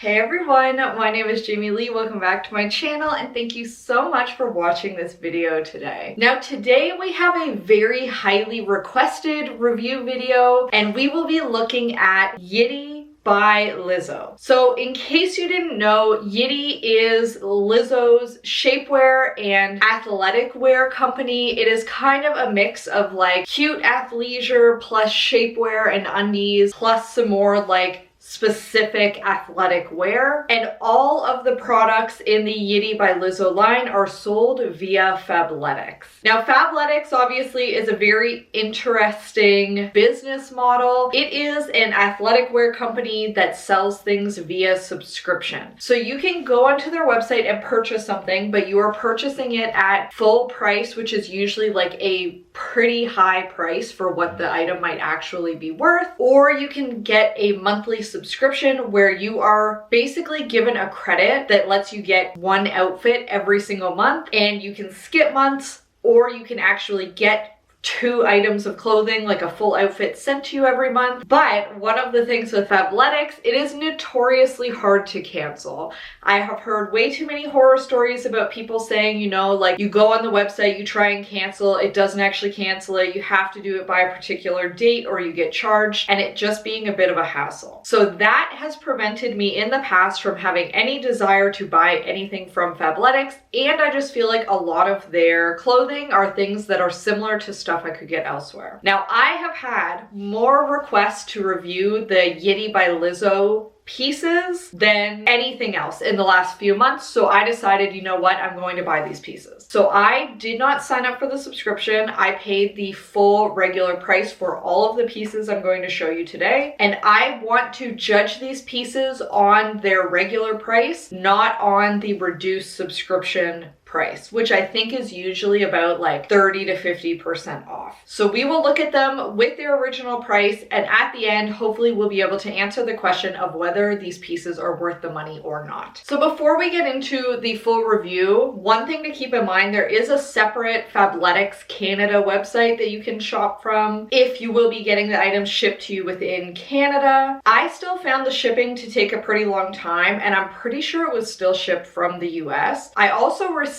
Hey everyone, my name is Jamie Leigh. Welcome back to my channel and thank you so much for watching this video today. Now today we have a very highly requested review video and we will be looking at Yitty by Lizzo. So in case you didn't know, Yitty is Lizzo's shapewear and athletic wear company. It is kind of a mix of like cute athleisure plus shapewear and undies plus some more like specific athletic wear, and all of the products in the Yitty by Lizzo line are sold via Fabletics. Now Fabletics obviously is a very interesting business model. It is an athletic wear company that sells things via subscription. So you can go onto their website and purchase something, but you are purchasing it at full price, which is usually like a pretty high price for what the item might actually be worth, or you can get a monthly subscription where you are basically given a credit that lets you get one outfit every single month, and you can skip months, or you can actually get 2 items of clothing, like a full outfit, sent to you every month. But one of the things with Fabletics, it is notoriously hard to cancel. I have heard way too many horror stories about people saying, you know, like you go on the website, you try and cancel, it doesn't actually cancel it, you have to do it by a particular date or you get charged, and it just being a bit of a hassle. So that has prevented me in the past from having any desire to buy anything from Fabletics, and I just feel like a lot of their clothing are things that are similar to stuff I could get elsewhere. Now, I have had more requests to review the Yitty by Lizzo pieces than anything else in the last few months, so I decided, you know what, I'm going to buy these pieces. So I did not sign up for the subscription. I paid the full regular price for all of the pieces I'm going to show you today, and I want to judge these pieces on their regular price, not on the reduced subscription price, which I think is usually about like 30 to 50% off. So we will look at them with their original price, and at the end, hopefully we'll be able to answer the question of whether these pieces are worth the money or not. So before we get into the full review, one thing to keep in mind, there is a separate Fabletics Canada website that you can shop from if you will be getting the items shipped to you within Canada. I still found the shipping to take a pretty long time, and I'm pretty sure it was still shipped from the US. I also received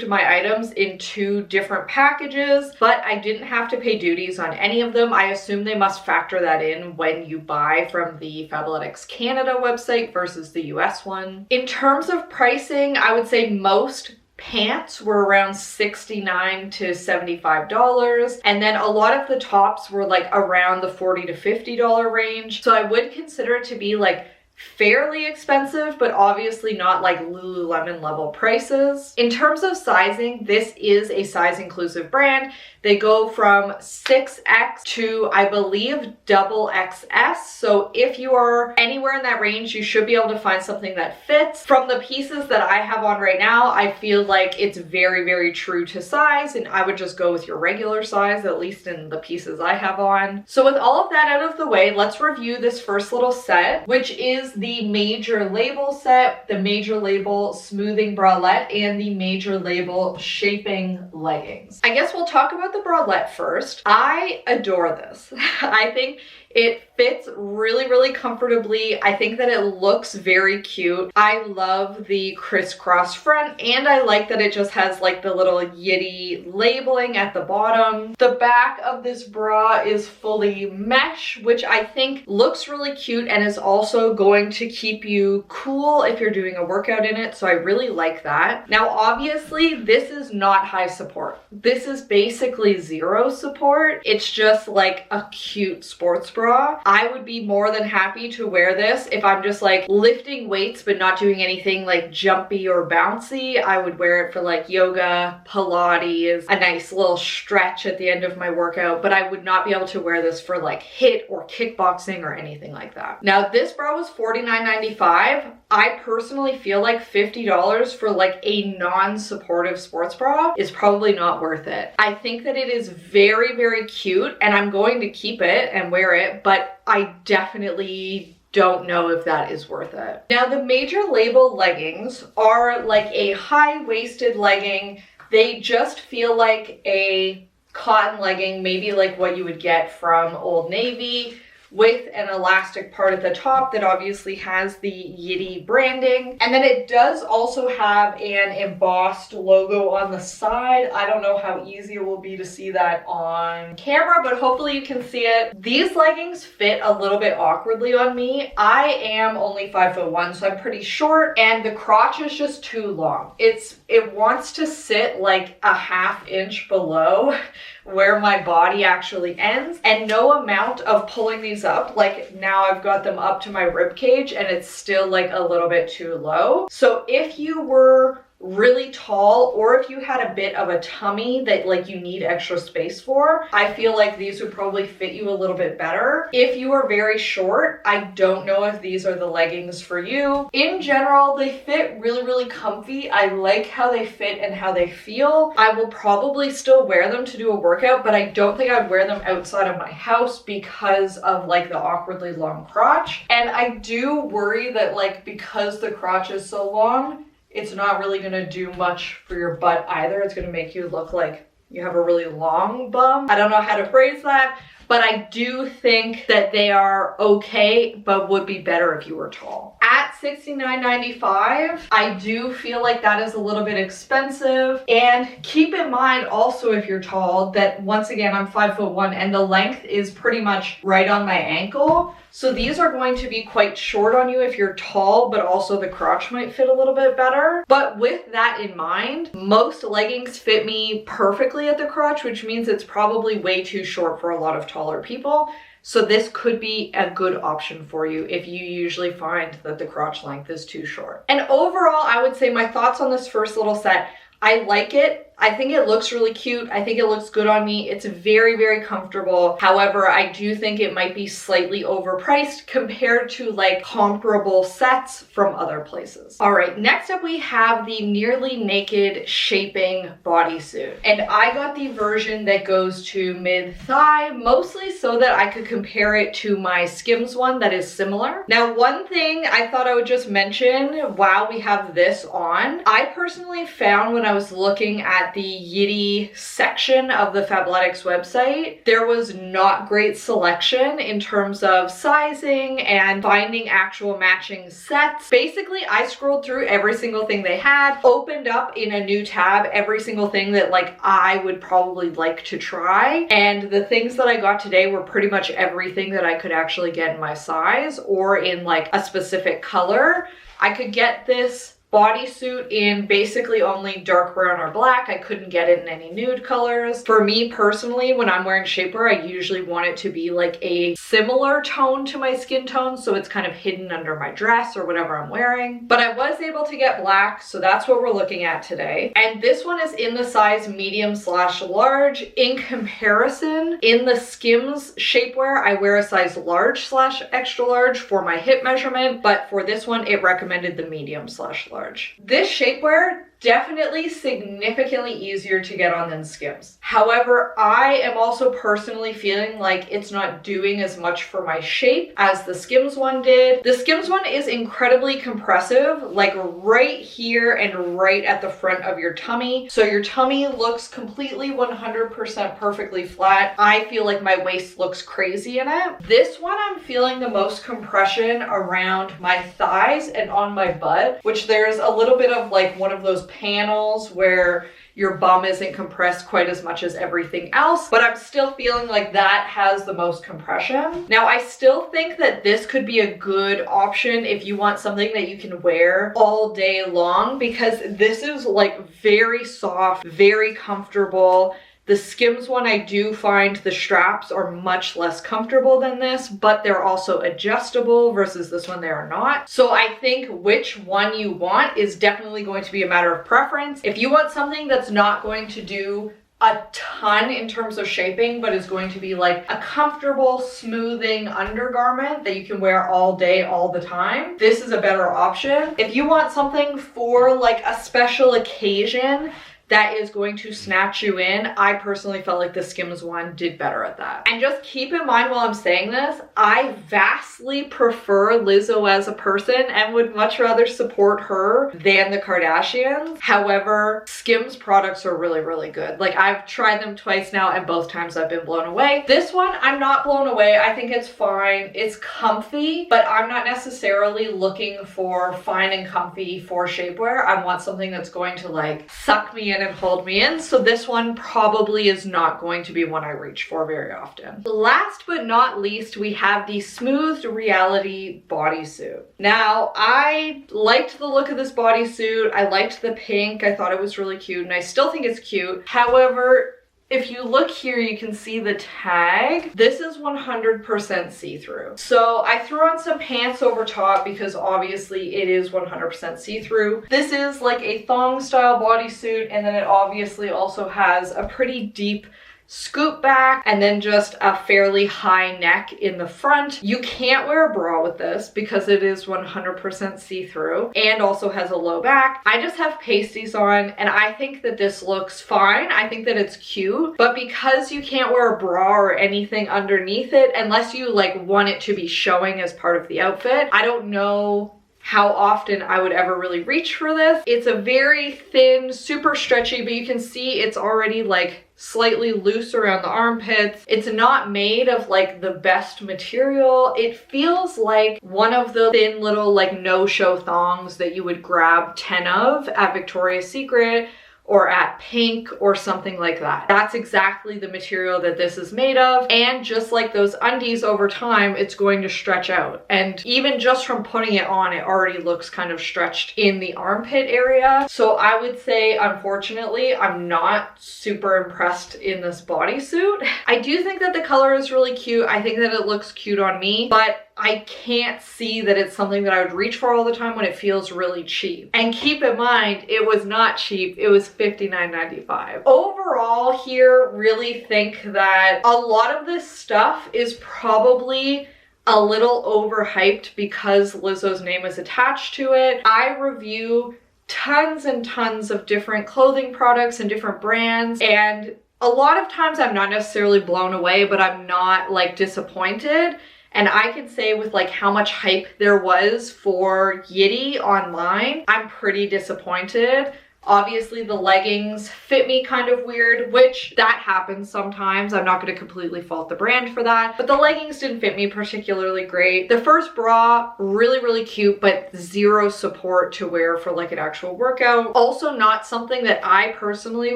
my items in 2 different packages, but I didn't have to pay duties on any of them. I assume they must factor that in when you buy from the Fabletics Canada website versus the US one. In terms of pricing, I would say most pants were around $69 to $75, and then a lot of the tops were like around the $40 to $50 range. So I would consider it to be like fairly expensive, but obviously not like Lululemon level prices. In terms of sizing, this is a size inclusive brand. They go from 6X to, I believe, double XS. So if you are anywhere in that range, you should be able to find something that fits. From the pieces that I have on right now, I feel like it's very, very true to size, and I would just go with your regular size, at least in the pieces I have on. So with all of that out of the way, let's review this first little set, which is the major label set, the major label smoothing bralette, and the major label shaping leggings. I guess we'll talk about the bralette first. I adore this. I think it fits really, really comfortably. I think that it looks very cute. I love the crisscross front, and I like that it just has like the little Yitty labeling at the bottom. The back of this bra is fully mesh, which I think looks really cute and is also going to keep you cool if you're doing a workout in it, so I really like that. Now obviously this is not high support. This is basically 0 support. It's just like a cute sports bra. I would be more than happy to wear this if I'm just like lifting weights but not doing anything like jumpy or bouncy. I would wear it for like yoga, Pilates, a nice little stretch at the end of my workout, but I would not be able to wear this for like HIIT or kickboxing or anything like that. Now this bra was $49.95. I personally feel like $50 for like a non-supportive sports bra is probably not worth it. I think that it is very, very cute, and I'm going to keep it and wear it, but I definitely don't know if that is worth it. Now the major label leggings are like a high-waisted legging. They just feel like a cotton legging, maybe like what you would get from Old Navy, with an elastic part at the top that obviously has the Yitty branding. And then it does also have an embossed logo on the side. I don't know how easy it will be to see that on camera, but hopefully you can see it. These leggings fit a little bit awkwardly on me. I am only 5'1", so I'm pretty short, and the crotch is just too long. It wants to sit like a ½ inch below where my body actually ends, and no amount of pulling these up, like now I've got them up to my rib cage and it's still like a little bit too low. So if you were really tall, or if you had a bit of a tummy that like you need extra space for, I feel like these would probably fit you a little bit better. If you are very short, I don't know if these are the leggings for you. In general, they fit really, really comfy. I like how they fit and how they feel. I will probably still wear them to do a workout, but I don't think I'd wear them outside of my house because of like the awkwardly long crotch. And I do worry that like because the crotch is so long, it's not really gonna do much for your butt either. It's gonna make you look like you have a really long bum. I don't know how to phrase that, but I do think that they are okay, but would be better if you were tall. At $69.95, I do feel like that is a little bit expensive. And keep in mind also, if you're tall, that once again, I'm 5'1" and the length is pretty much right on my ankle. So these are going to be quite short on you if you're tall, but also the crotch might fit a little bit better. But with that in mind, most leggings fit me perfectly at the crotch, which means it's probably way too short for a lot of taller people. So this could be a good option for you if you usually find that the crotch length is too short. And overall, I would say my thoughts on this first little set, I like it. I think it looks really cute. I think it looks good on me. It's very, very comfortable. However, I do think it might be slightly overpriced compared to like comparable sets from other places. All right, next up we have the nearly naked shaping bodysuit. And I got the version that goes to mid-thigh, mostly so that I could compare it to my Skims one that is similar. Now, one thing I thought I would just mention while we have this on, I personally found when I was looking at the Yitty section of the Fabletics website, there was not great selection in terms of sizing and finding actual matching sets. Basically, I scrolled through every single thing they had, opened up in a new tab every single thing that like I would probably like to try, and the things that I got today were pretty much everything that I could actually get in my size or in like a specific color. I could get this bodysuit in basically only dark brown or black. I couldn't get it in any nude colors. For me personally, when I'm wearing shapewear, I usually want it to be like a similar tone to my skin tone, so it's kind of hidden under my dress or whatever I'm wearing. But I was able to get black, so that's what we're looking at today. And this one is in the size medium/large. In comparison, in the Skims shapewear, I wear a size large/extra large for my hip measurement, but for this one, it recommended the medium/large. This shapewear definitely significantly easier to get on than Skims. However, I am also personally feeling like it's not doing as much for my shape as the Skims one did. The Skims one is incredibly compressive, like right here and right at the front of your tummy. So your tummy looks completely 100% perfectly flat. I feel like my waist looks crazy in it. This one, I'm feeling the most compression around my thighs and on my butt, which there's a little bit of like one of those panels where your bum isn't compressed quite as much as everything else, but I'm still feeling like that has the most compression. Now, I still think that this could be a good option if you want something that you can wear all day long, because this is like very soft, very comfortable. The Skims one, I do find the straps are much less comfortable than this, but they're also adjustable versus this one they are not. So I think which one you want is definitely going to be a matter of preference. If you want something that's not going to do a ton in terms of shaping, but is going to be like a comfortable smoothing undergarment that you can wear all day, all the time, this is a better option. If you want something for like a special occasion, that is going to snatch you in. I personally felt like the Skims one did better at that. And just keep in mind while I'm saying this, I vastly prefer Lizzo as a person and would much rather support her than the Kardashians. However, Skims products are really, really good. Like, I've tried them twice now and both times I've been blown away. This one, I'm not blown away. I think it's fine. It's comfy, but I'm not necessarily looking for fine and comfy for shapewear. I want something that's going to like suck me in and hold me in. So this one probably is not going to be one I reach for very often. Last but not least, we have the Smoothed Reality bodysuit. Now, I liked the look of this bodysuit. I liked the pink. I thought it was really cute and I still think it's cute. However, if you look here, you can see the tag. This is 100% see-through. So I threw on some pants over top because obviously it is 100% see-through. This is like a thong style bodysuit, and then it obviously also has a pretty deep scoop back and then just a fairly high neck in the front. You can't wear a bra with this because it is 100% see-through and also has a low back. I just have pasties on and I think that this looks fine. I think that it's cute, but because you can't wear a bra or anything underneath it unless you like want it to be showing as part of the outfit, I don't know how often I would ever really reach for this. It's a very thin, super stretchy, but you can see it's already like slightly loose around the armpits. It's not made of like the best material. It feels like one of the thin little like no-show thongs that you would grab 10 of at Victoria's Secret or at Pink or something like that. That's exactly the material that this is made of. And just like those undies, over time, it's going to stretch out. And even just from putting it on, it already looks kind of stretched in the armpit area. So I would say, unfortunately, I'm not super impressed in this bodysuit. I do think that the color is really cute. I think that it looks cute on me, but I can't see that it's something that I would reach for all the time when it feels really cheap. And keep in mind, it was not cheap. It was $59.95. Overall here, really think that a lot of this stuff is probably a little overhyped because Lizzo's name is attached to it. I review tons and tons of different clothing products and different brands, and a lot of times I'm not necessarily blown away, but I'm not like disappointed. And I can say with like how much hype there was for Yitty online, I'm pretty disappointed. Obviously the leggings fit me kind of weird, which that happens sometimes. I'm not going to completely fault the brand for that, but the leggings didn't fit me particularly great. The first bra, really, really cute, but zero support to wear for like an actual workout. Also not something that I personally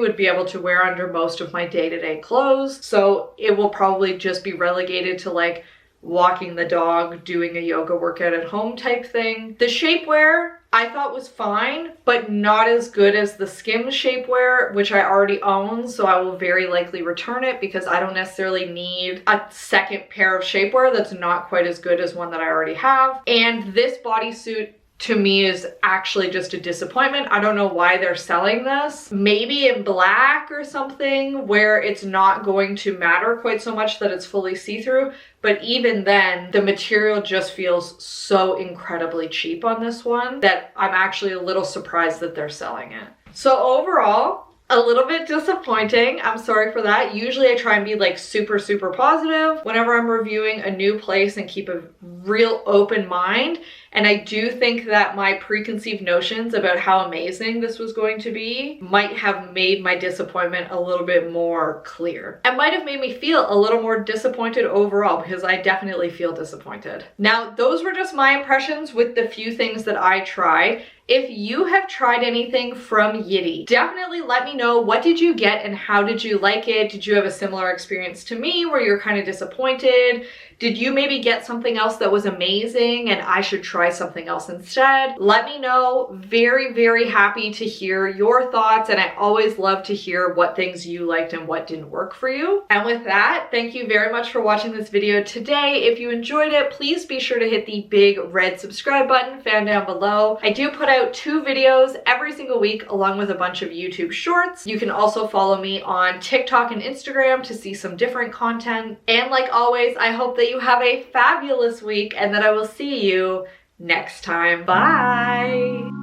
would be able to wear under most of my day-to-day clothes. So it will probably just be relegated to like walking the dog, doing a yoga workout at home type thing. The shapewear I thought was fine, but not as good as the Skims shapewear, which I already own, so I will very likely return it because I don't necessarily need a second pair of shapewear that's not quite as good as one that I already have. And this bodysuit to me is actually just a disappointment. I don't know why they're selling this. Maybe in black or something where it's not going to matter quite so much that it's fully see-through. But even then, the material just feels so incredibly cheap on this one that I'm actually a little surprised that they're selling it. So overall, a little bit disappointing. I'm sorry for that. Usually I try and be like super, super positive whenever I'm reviewing a new place and keep a real open mind. And I do think that my preconceived notions about how amazing this was going to be might have made my disappointment a little bit more clear. It might have made me feel a little more disappointed overall because I definitely feel disappointed. Now, those were just my impressions with the few things that I tried. If you have tried anything from Yitty, definitely let me know, what did you get and how did you like it? Did you have a similar experience to me where you're kind of disappointed? Did you maybe get something else that was amazing and I should try something else instead? Let me know. Very, very happy to hear your thoughts, and I always love to hear what things you liked and what didn't work for you. And with that, thank you very much for watching this video today. If you enjoyed it, please be sure to hit the big red subscribe button found down below. I do put out 2 videos every single week along with a bunch of YouTube shorts. You can also follow me on TikTok and Instagram to see some different content. And like always, I hope that you have a fabulous week and that I will see you next time. Bye!